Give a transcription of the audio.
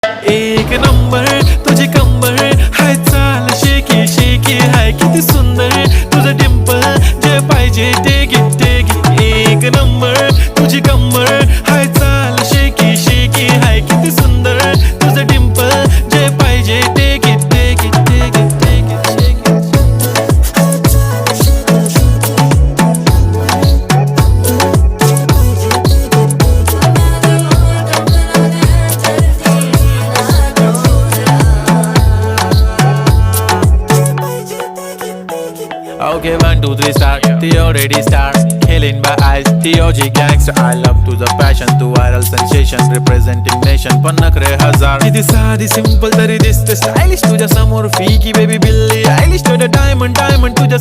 एक नंबर तुझी कंबर हाय, चाल शेकी शेकी हाय, किती सुंदर तुझं डिंपल, जे पाहिजे ते घे. एक नंबर तुझी कंबर हाय, चाल शेकी शेकी हाय, किती सुंदर तुझं डिंपल, जे पाहिजे ते घे. Okay, 1, 2, 3 start. The already start. Killing by eyes. The OG gangster. I love to the passion, to viral sensation, representing nation. पन्नकरे हजार. किती साधी simple तरी दिसते stylish तुझ्या समोर. फीकी baby बिल्ली. Stylish to the diamond तुझ्या